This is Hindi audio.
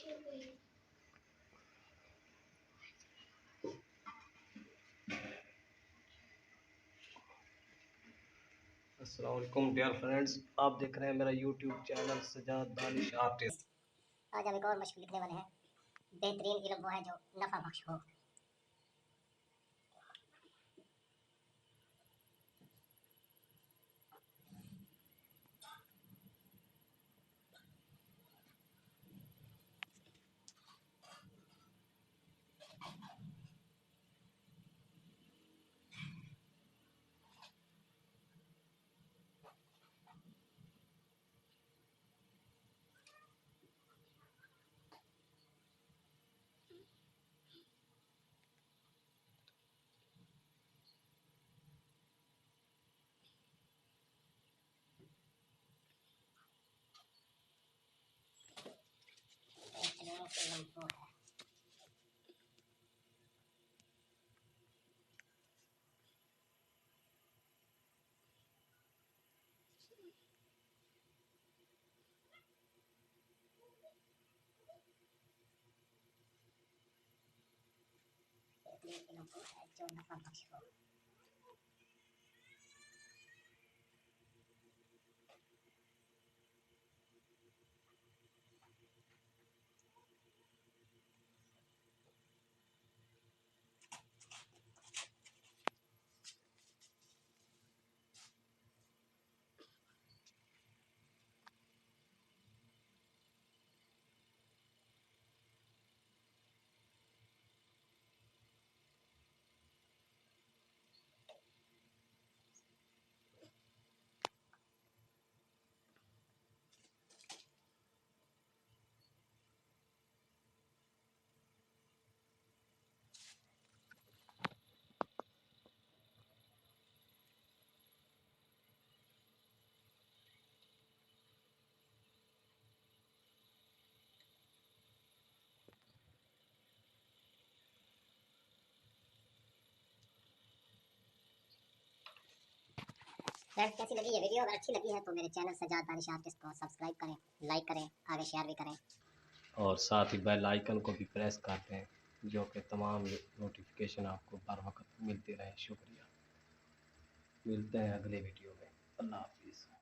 अस्सलाम वालेकुम डियर फ्रेंड्स, आप देख रहे हैं मेरा YouTube channel Sajad Danish artist. आज हम एक और मशक लिखने वाले हैं। बेहतरीन इल्म वो है जो नफा बख्श हो। बेहतरीन इल्म वो है। बेहतरीन इल्म वो है जो नफा बख्श हो। फ्रेंड्स, कैसी लगी ये वीडियो? अगर अच्छी लगी है तो मेरे चैनल सजाद दानिश आर्टिस्ट को सब्सक्राइब करें, लाइक करें, आगे शेयर भी करें और साथ ही बेल आइकन को भी प्रेस कर दें, जो कि तमाम नोटिफिकेशन आपको बर वक्त मिलते रहे। शुक्रिया। मिलते हैं अगले वीडियो में। अल्लाह हाफिज़।